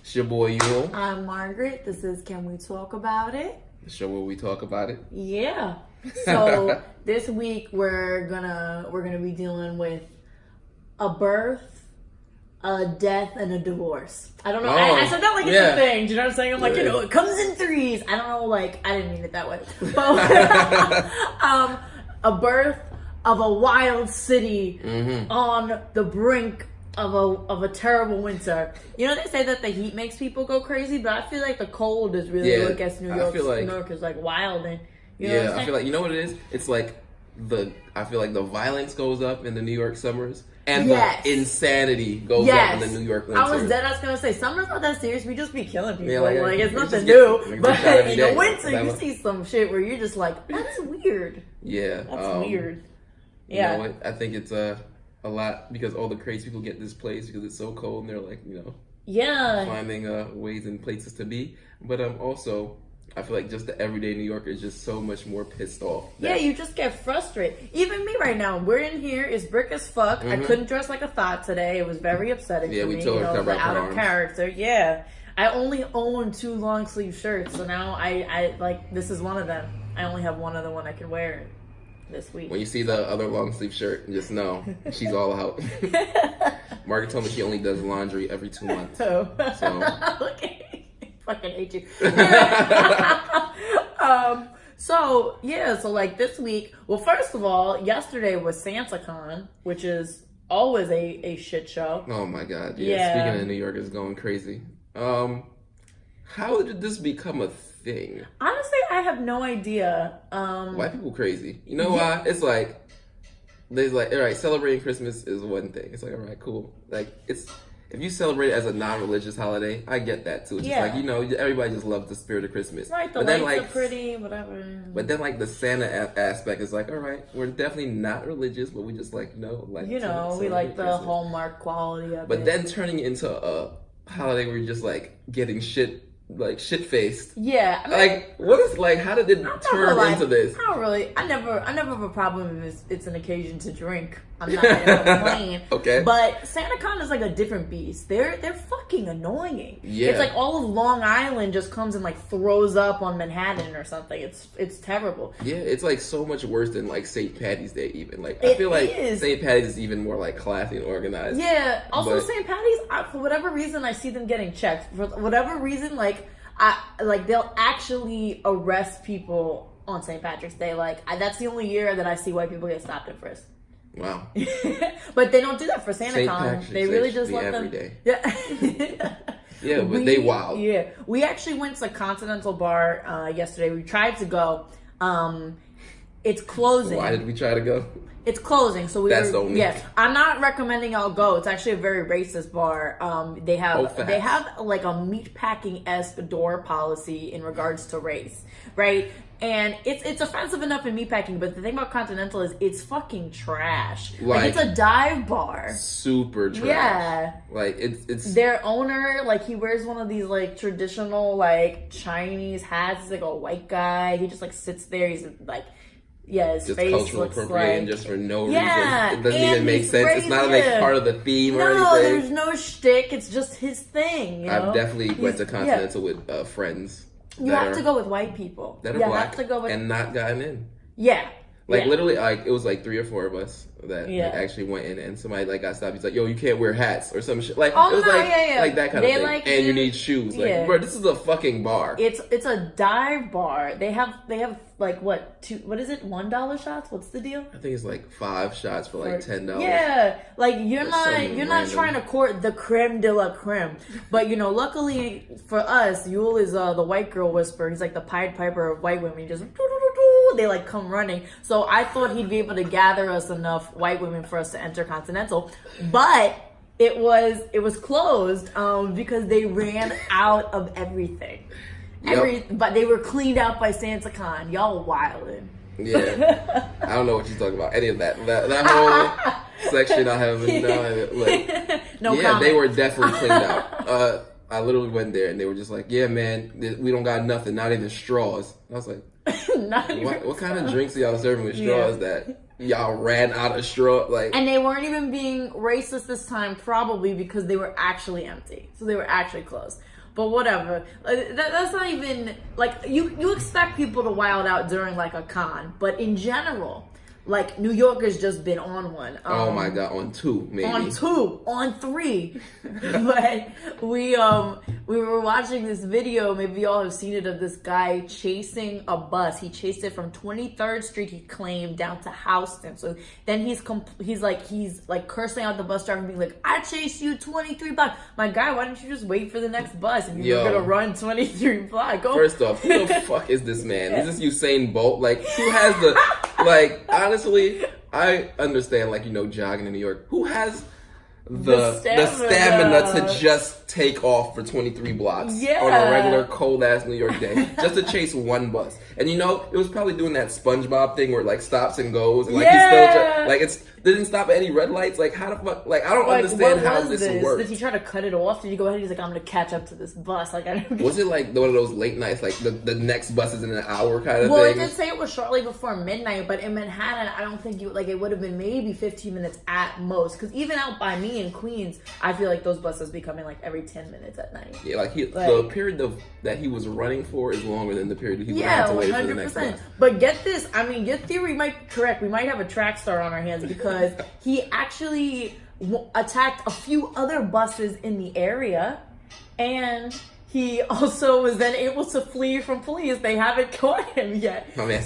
It's your boy Yule. I'm Margaret. This is Can We Talk About It? The show where we talk about it. Yeah. So this week we're gonna be dealing with a birth, a death, and a divorce. I don't know. I said that like it's a thing. Do you know what I'm saying? I'm like, it comes in threes. I don't know. Like I didn't mean it that way. But a birth of a wild city on the brink of a terrible winter. You know, they say that the heat makes people go crazy, but I feel like the cold is really what gets New York. New York is like wild, and you know I feel like, you know what it is? It's like I feel like the violence goes up in the New York summers, and the insanity goes up in the New York winter. I was gonna say summer's not that serious. We just be killing people. Yeah, like it's nothing new. But in the winter, you see some shit where you're just like, that's weird. Yeah, that's weird. Yeah, you know what? I think it's a lot because all the crazy people get displaced because it's so cold, and they're like, finding ways and places to be. But also, I feel like just the everyday New Yorker is just so much more pissed off. Yeah, you just get frustrated. Even me right now, we're in here, it's brick as fuck. I couldn't dress like a thought today. It was very upsetting to me. We told her to cover up her out arms. Of character. Yeah. I only own 2 long sleeve shirts, so now I like, this is one of them. I only have one other one I can wear this week. When you see the other long sleeve shirt, just know she's all out. Margaret told me she only does laundry every 2 months. So okay. Fucking hate you. So like this week, well, first of all, yesterday was SantaCon, which is always a shit show. Oh my god. Yeah. Speaking of New York, it's going crazy. How did this become a thing? Honestly, I have no idea. White people crazy. You know why? It's like, there's like, all right, celebrating Christmas is one thing. It's like, all right, cool. Like, if you celebrate it as a non-religious holiday, I get that too. It's just like, everybody just loves the spirit of Christmas. Right, the lights are pretty, whatever. But then like the Santa aspect is like, all right, we're definitely not religious, but we just like, we like the Christmas. Hallmark quality of it. But then turning it into a holiday where you're just like getting shit faced. Yeah. I mean, what is how did it turn into this? I never have a problem if it's an occasion to drink. I'm not gonna complain. Okay. But SantaCon is like a different beast. They're fucking annoying. Yeah. It's like all of Long Island just comes and throws up on Manhattan or something. It's terrible. Yeah, it's like so much worse than St. Patty's Day even. I feel like St. Patty's is even more classy and organized. Yeah. Also St. Patty's, for whatever reason, I see them getting checked. For whatever reason, they'll actually arrest people on St. Patrick's Day. That's the only year that I see white people get stopped and frisked. Wow. But they don't do that for SantaCon. They really just let them. Day. Yeah. Yeah, but they wild. Yeah. We actually went to Continental Bar yesterday. We tried to go. It's closing. Why did we try to go? It's closing, so That's the only. Yes, I'm not recommending y'all go. It's actually a very racist bar. They have a meatpacking-esque door policy in regards to race, right? And it's offensive enough in meatpacking, but the thing about Continental is it's fucking trash. It's a dive bar. Super trash. Yeah. It's their owner, he wears one of these traditional Chinese hats. He's a white guy. He just sits there. He's his just face cultural looks appropriating just for no reason. It doesn't and even make sense. It's not part of the theme or anything. No, there's no shtick. It's just his thing. I've definitely went to Continental with friends. You have to go with white people that are black and not gotten in. Yeah. Literally, it was 3 or 4 of us that actually went in, and somebody got stopped. He's like, "Yo, you can't wear hats or some shit." It was that kind of thing. And you need shoes. Bro, this is a fucking bar. It's a dive bar. They have what is it? $1 shots? What's the deal? I think it's 5 shots for $10. Yeah, you're not trying to court the creme de la creme. But luckily for us, Yule is the white girl whisperer. He's the Pied Piper of white women. He just they come running. So I thought he'd be able to gather us enough white women for us to enter Continental, but it was closed because they ran out of everything. But they were cleaned out by SantaCon. Y'all wildin'. Yeah, I don't know what you're talking about. Any of that whole section I haven't no comment. They were definitely cleaned out. I literally went there and they were just like, "Yeah, man, we don't got nothing, not even straws." I was like, what kind of drinks are y'all serving with straws that y'all ran out of straw? And they weren't even being racist this time, probably because they were actually empty. So they were actually closed. But whatever. That's not even like you expect people to wild out during like a con, but in general. Like, New York has just been on one. Oh my God, on 2, maybe. On 3. But we were watching this video, maybe y'all have seen it, of this guy chasing a bus. He chased it from 23rd Street, he claimed, down to Houston. So then he's cursing out the bus driver and being like, I chased you 23 blocks. My guy, why don't you just wait for the next bus if you're gonna run 23 blocks? First off, who the fuck is this man? Is this Usain Bolt? Like, who has the, like, honestly, I understand, like, jogging in New York. Who has the stamina to just take off for 23 blocks on a regular cold-ass New York day just to chase one bus? And it was probably doing that SpongeBob thing where it, like, stops and goes. And, like, he still, like, didn't stop at any red lights. Like, how the fuck? Like, I don't understand how this works. Did he try to cut it off? Did he go ahead? He's like, I'm gonna catch up to this bus. Like, I don't. Was it like one of those late nights, like the next bus is in an hour kind of thing? Well, it did say it was shortly before midnight, but in Manhattan, I don't think it would have been maybe 15 minutes at most. Because even out by me in Queens, I feel like those buses be coming like every 10 minutes at night. Yeah, the period that he was running for is longer than the period he would have to wait for the next bus. But get this, I mean, your theory might be correct. We might have a track star on our hands because he actually attacked a few other buses in the area, and he also was then able to flee from police. They haven't caught him yet. Oh, man.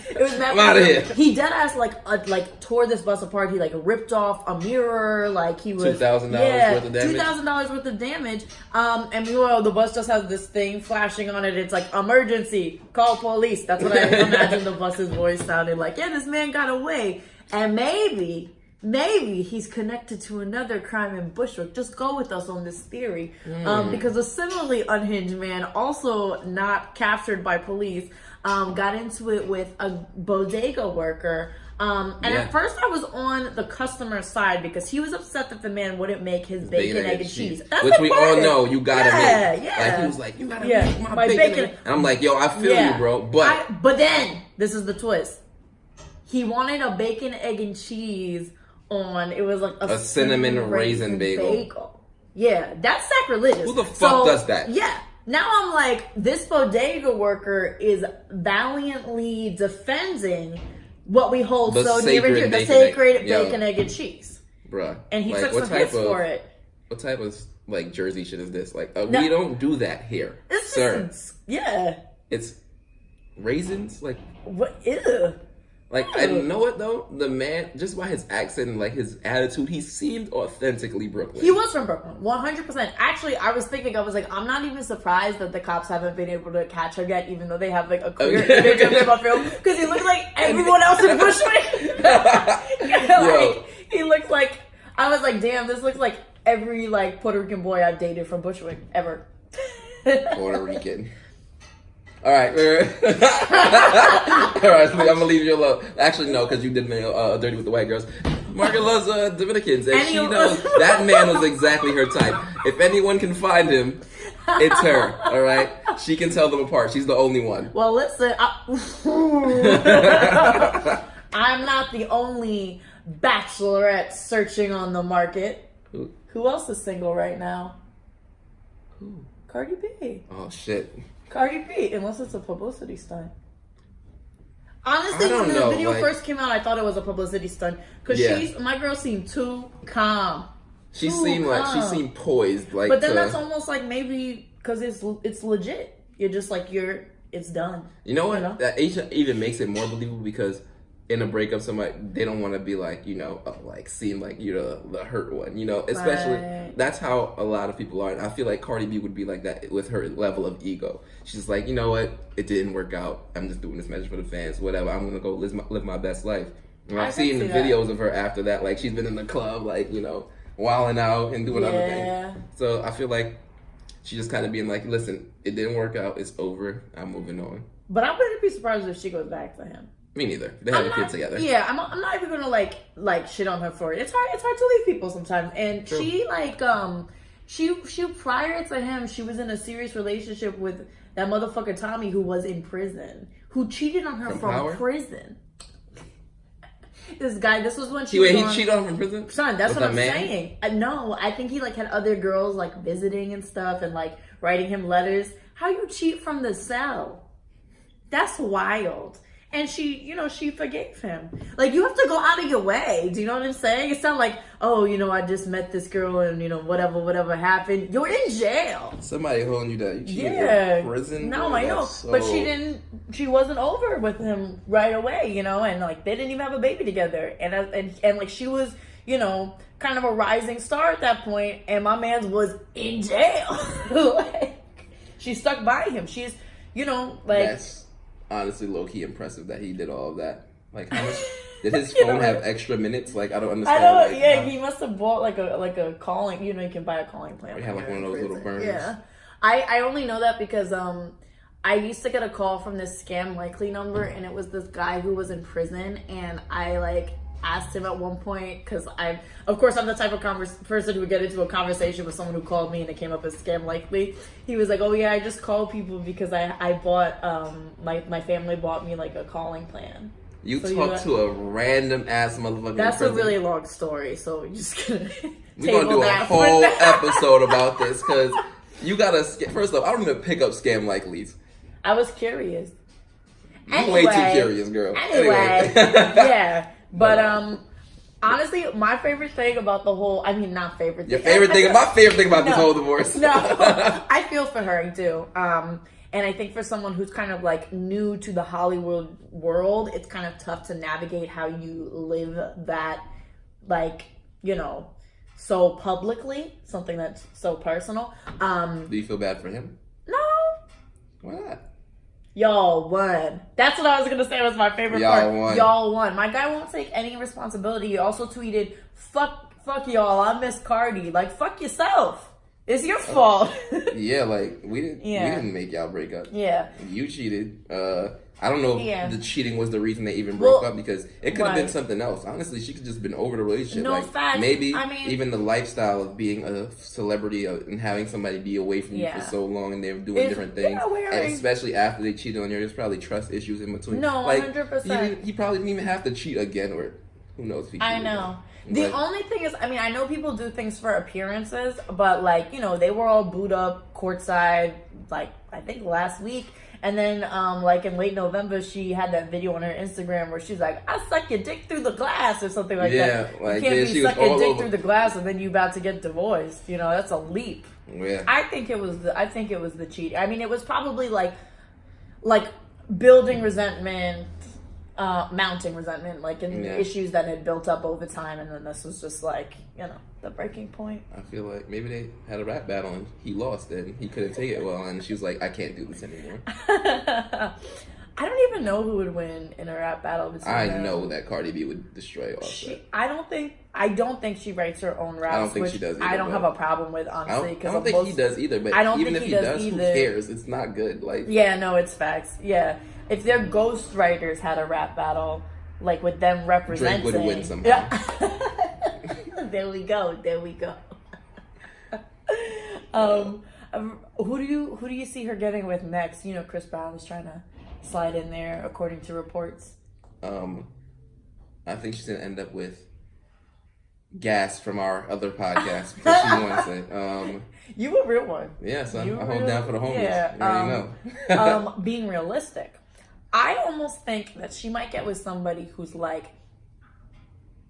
It was I'm out of here. He dead ass like tore this bus apart. He like ripped off a mirror. Like he was $2,000 worth of damage. $2,000 worth of damage. And meanwhile, the bus just has this thing flashing on it. It's like, emergency, call police. That's what I imagine the bus's voice sounded like. Yeah, this man got away, and maybe he's connected to another crime in Bushwick. Just go with us on this theory. Because a similarly unhinged man, also not captured by police, got into it with a bodega worker. At first I was on the customer side because he was upset that the man wouldn't make his bacon, egg, and cheese. That's which we all know you gotta make. Yeah. Like, he was like, you gotta make my bacon. And I'm like, yo, I feel you, bro. But then, this is the twist. He wanted a bacon, egg, and cheese on, it was like a cinnamon raisin bagel. Yeah, that's sacrilegious. Who the fuck does that? Yeah. Now I'm like, this bodega worker is valiantly defending what we hold so near and dear, the sacred bacon, egg, and cheese. Bruh. And he took some hits for it. What type of, like, Jersey shit is this? Like, we don't do that here, sir. It's raisins? Like, what? Ew. Like, I know it, though. The man, just by his accent and, like, his attitude, he seemed authentically Brooklyn. He was from Brooklyn, 100%. Actually, I was like, I'm not even surprised that the cops haven't been able to catch him yet, even though they have, like, a clear image of him on film. Because he looked like everyone else in Bushwick. He looked like, I was like, damn, this looks like every, like, Puerto Rican boy I've dated from Bushwick, ever. Puerto Rican. All right. All right, I'm going to leave you alone. Actually, no, because you did me dirty with the white girls. Margaret loves Dominicans, and she knows that man was exactly her type. If anyone can find him, it's her, all right? She can tell them apart. She's the only one. Well, listen, I'm not the only bachelorette searching on the market. Who else is single right now? Who? Cardi B. Oh, shit. Cardi B, unless it's a publicity stunt. Honestly, when the video first came out, I thought it was a publicity stunt because my girl seemed too calm. She seemed poised, like. But then that's almost like maybe because it's legit. You're just like it's done. You know what? You know? That even makes it more believable because in a breakup, somebody they don't want to be like like seem like you're the hurt one. Especially that's how a lot of people are. And I feel like Cardi B would be like that with her level of ego. She's like, you know what? It didn't work out. I'm just doing this message for the fans. Whatever. I'm gonna go live my best life. And I've seen the videos of her after that. Like she's been in the club, like wilding out and doing other things. So I feel like she's just kind of being like, listen, it didn't work out. It's over. I'm moving on. But I wouldn't be surprised if she goes back to him. Me neither. They have a kid together. Yeah, I'm not even gonna like shit on her for it. It's hard to leave people sometimes. And true. She prior to him, she was in a serious relationship with that motherfucker Tommy who was in prison, who cheated on her from prison. This guy, this was when she he cheated on him in prison? Son, that's what I'm saying. No, I think he like had other girls like visiting and stuff and like writing him letters. How you cheat from the cell? That's wild. And she, you know, she forgave him. Like, you have to go out of your way. Do you know what I'm saying? It's not like, oh, you know, I just met this girl and, you know, whatever happened. You're in jail. Somebody holding you down. You in prison? No, I know. So... But she wasn't over with him right away, you know, and like, they didn't even have a baby together. And like, she was, you know, kind of a rising star at that point, and my man was in jail. Like, she stuck by him. She's, you know, like... That's honestly low-key impressive that he did all of that. Like, how much did his phone have extra minutes? Like, I don't understand. He must have bought like a calling, you know, you can buy a calling plan. He had like one of those little burners. Yeah. I only know that because I used to get a call from this scam likely number, and it was this guy who was in prison, and I like asked him at one point, because I'm the type of person who would get into a conversation with someone who called me and it came up as scam likely. He was like, oh yeah, I just call people because I bought my family bought me like a calling plan. You talk to a random ass motherfucker. That's a really long story, so we're just gonna we're gonna do a whole episode about this, because you gotta first off, I don't even pick up scam likelies. I was curious. You're way too curious, girl. Anyway. Yeah. But honestly, my favorite thing about the whole, I mean, not favorite thing. My favorite thing about this whole divorce. No, I feel for her too. And I think for someone who's kind of like new to the Hollywood world, it's kind of tough to navigate how you live that, like, you know, so publicly, something that's so personal. Do you feel bad for him? No. Why not? Y'all won. That's what I was gonna say was my favorite part. Y'all won. My guy won't take any responsibility. He also tweeted, fuck y'all, I miss Cardi. Like, fuck yourself. It's your fault. Yeah, like we didn't make y'all break up. Yeah. You cheated. I don't know if the cheating was the reason they even broke up, because it could have been something else. Honestly, she could just been over the relationship. No, like, facts. maybe even the lifestyle of being a celebrity and having somebody be away from you for so long, and they're doing different things. And especially after they cheated on you, there's probably trust issues in between. No, like, 100%. He probably didn't even have to cheat again, or who knows if he cheated. I know. The only thing is, I mean, I know people do things for appearances, but like, you know, they were all booed up courtside, like, I think last week. And then, like, in late November, she had that video on her Instagram where she's like, I suck your dick through the glass or something like that. Yeah, like, you can't be sucking dick through the glass and then you about to get divorced. You know, that's a leap. Yeah. I think it was the cheat. I mean, it was probably like building resentment, mounting resentment, like in issues that had built up over time, and then this was just like, you know, the breaking point. I feel like maybe they had a rap battle and he lost and he couldn't take it well, and she was like, I can't do this anymore. I don't even know who would win in a rap battle between them. Know that Cardi B would destroy Offset. I don't think she writes her own raps. I don't think she does either. I don't have a problem with, honestly. I don't think he does either, but even if he does, who cares? It's not good. Like, yeah, no, it's facts. Yeah. If their ghost writers had a rap battle, like with them representing, Drake would win somehow. Yeah. There we go. Who do you see her getting with next? You know, Chris Brown is trying to slide in there, according to reports. I think she's gonna end up with Gas from our other podcast, because she wants it. You a real one. Yeah, son. I hold down for the homies. Yeah. You know. Being realistic, I almost think that she might get with somebody who's like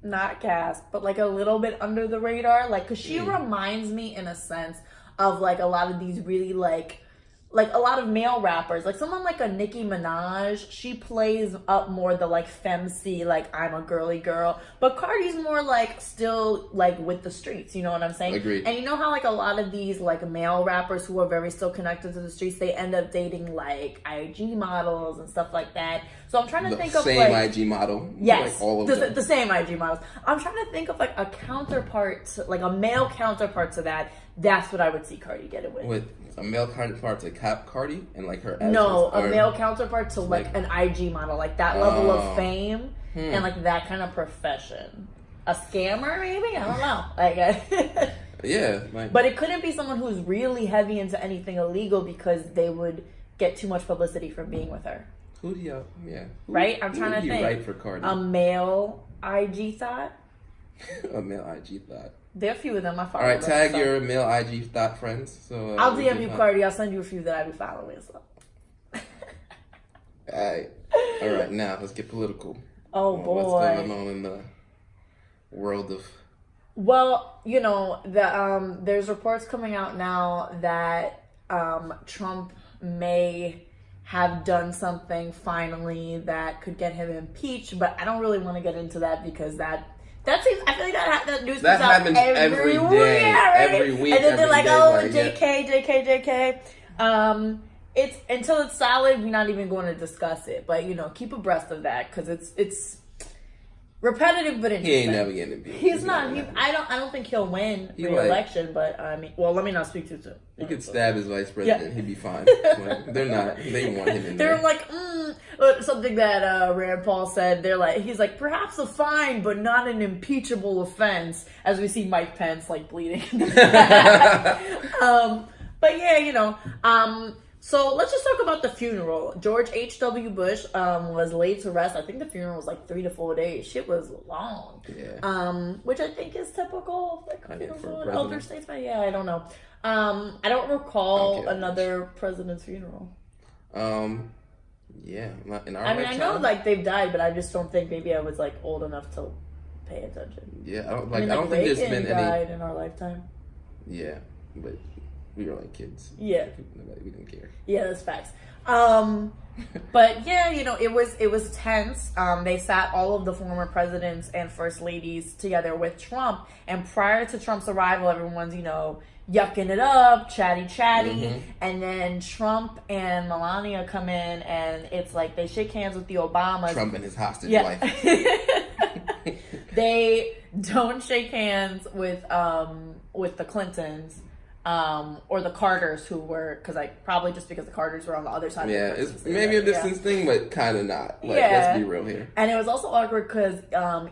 not cast, but like a little bit under the radar. Like, cause she reminds me in a sense of like a lot of these really like a lot of male rappers, like someone like a Nicki Minaj. She plays up more the like femc, like I'm a girly girl, but Cardi's more like still like with the streets, you know what I'm saying? Agreed. And you know how like a lot of these like male rappers who are very still connected to the streets, they end up dating like IG models and stuff like that. So I'm trying to think of same like IG model. Yes, like all of them. The same IG models. I'm trying to think of like a counterpart, like a male counterpart to that. That's what I would see Cardi get it with. With a male counterpart to Cardi and like her. No, a male counterpart to like an IG model, like that level of fame and like that kind of profession. A scammer, maybe? I don't know. Like, yeah. Like, but it couldn't be someone who's really heavy into anything illegal, because they would get too much publicity from being with her. Who do you? Yeah. Right? I'm trying to think. Right for Cardi. A male IG thought. A male IG thought. There are a few of them I follow. All right, tag your male IG thought friends. So I'll DM you, Cardi. I'll send you a few that I be following. So. All right. Now let's get political. Oh boy, what's going on in the world of? Well, there's reports coming out now that Trump may have done something finally that could get him impeached, but I don't really want to get into that because that seems, I feel like that news comes out happens every day, right? every week, and then they're like, day, JK. It's until it's solid, we're not even going to discuss it. But keep abreast of that because it's repetitive but interesting. He ain't never getting impeached. He's not. I don't think he'll win re-election. But I mean, well, let me not speak too soon. He could stab his vice president. Yeah. He'd be fine. They're not. They want him in there. They're like something that Rand Paul said. He's like perhaps a fine, but not an impeachable offense. As we see Mike Pence bleeding. But yeah, So let's just talk about the funeral. George H.W. Bush was laid to rest. I think the funeral was 3 to 4 days. Shit was long. Yeah. Which I think is typical for elder statesman. Yeah, I don't know. I don't recall another president's funeral. Yeah, not in our I mean, I know they've died, but I just don't think maybe I was old enough to pay attention. Yeah, I don't think there's been any died in our lifetime. Yeah, but we were kids. Yeah. We didn't care. Yeah, that's facts. But yeah, it was tense. They sat all of the former presidents and first ladies together with Trump. And prior to Trump's arrival, everyone's, yucking it up, chatty. Mm-hmm. And then Trump and Melania come in and it's they shake hands with the Obamas. Trump and his hostage wife. They don't shake hands with the Clintons. Or the Carters who were, probably just because the Carters were on the other side. Yeah, it's maybe a distance thing, but kind of not. Let's be real here. And it was also awkward because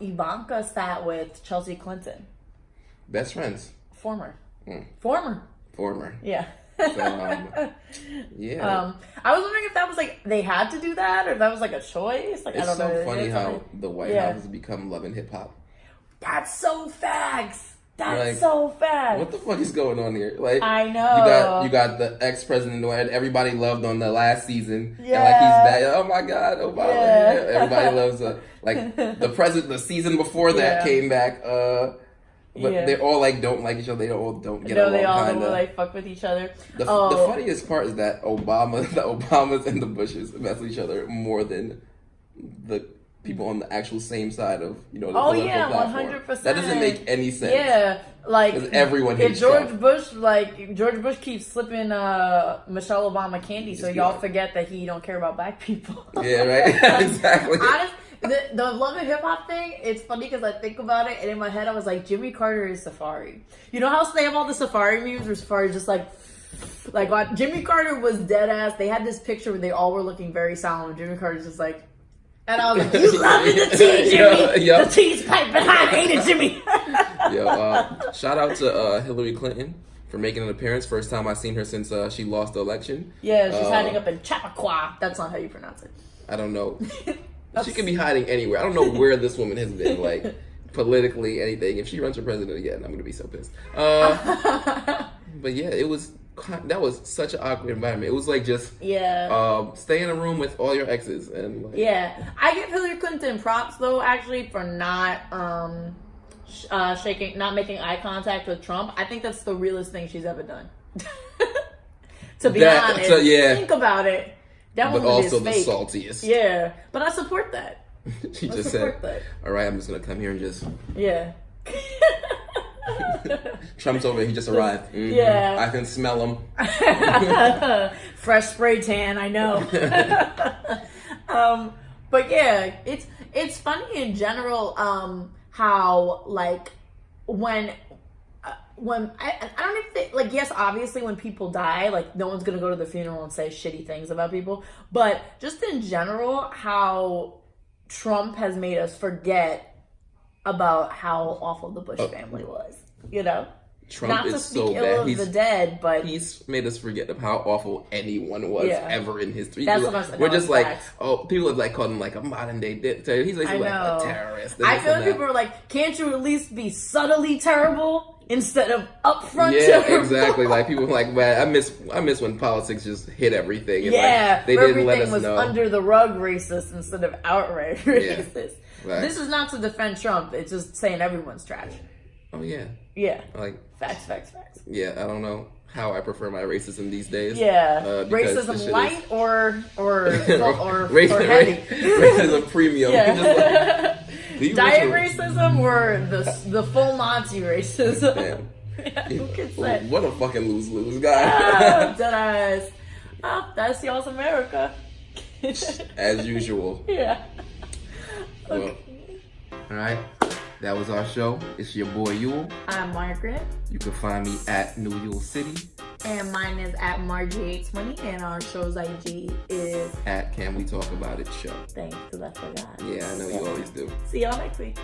Ivanka sat with Chelsea Clinton. Best friends. Former. Yeah. So, yeah. I was wondering if that was they had to do that or if that was a choice. I don't know. It's so funny how the White House has become Love and Hip Hop. That's so facts. That's so fast. What the fuck is going on here? I know. You got the ex-president who everybody loved on the last season. Yeah. And he's back. Oh my God, Obama. Yeah. Everybody loves the president. The season before that came back. But they all don't like each other. They all don't get along. They all don't fuck with each other. The funniest part is that the Obamas and the Bushes mess with each other more than the people on the actual same side of the political platform. 100%. That doesn't make any sense. Yeah, because everyone hates George Bush keeps slipping Michelle Obama candy, so y'all forget that he don't care about black people. Yeah, right. Exactly. The Love and Hip Hop thing, it's funny because I think about it, and in my head I was like, Jimmy Carter is Safari. You know how they have all the Safari memes where Safari's just Jimmy Carter was dead ass. They had this picture where they all were looking very solemn. Jimmy Carter's just and I was like, you loving the tea, Jimmy. The tea's piping hot, ain't it, Jimmy? Shout out to Hillary Clinton for making an appearance. First time I've seen her since she lost the election. Yeah, she's hiding up in Chappaqua. That's not how you pronounce it. I don't know. She could be hiding anywhere. I don't know where this woman has been, politically, anything. If she runs for president again, I'm going to be so pissed. But yeah, that was such an awkward environment. It was stay in a room with all your exes and I give Hillary Clinton props though actually for not not making eye contact with Trump. I think that's the realest thing she's ever done. To be honest, think about it. That but also is the fake. saltiest. Yeah, but I support that. She just said, "All right, I'm just gonna come here and just." Yeah. Trump's over. He just arrived. Mm-hmm. Yeah, I can smell him. Fresh spray tan. I know. But yeah, it's funny in general. How when I don't even think yes, obviously when people die, no one's gonna go to the funeral and say shitty things about people. But just in general, how Trump has made us forget about how awful the Bush family was. Trump not is to speak so ill bad. of the dead, but he's made us forget of how awful anyone was ever in history. That's what I'm saying. We're just like, people have like called him like a modern day dictator. He's like a terrorist. I feel like people are like, can't you at least be subtly terrible instead of upfront terrible? Yeah, exactly. Like people are like, man, I miss when politics just hit everything. And like, they didn't let us was know. Under the rug racist instead of outright racist. Right. This is not to defend Trump. It's just saying everyone's trash. Oh yeah. Yeah. Like facts. Yeah, I don't know how I prefer my racism these days. Yeah. Racism light or heavy. Racism premium. Yeah. Diet racism or the full Nazi racism. Damn. Yeah, who can say? What a fucking lose-lose guy. Deadass. That's y'all's America. As usual. Yeah. Well, all right. That was our show. It's your boy Yule. I'm Margaret. You can find me at New Yule City. And mine is at Margie820. And our show's IG is at Can We Talk About It Show. Thanks, because I forgot. Yeah, I know you always do. See y'all next week.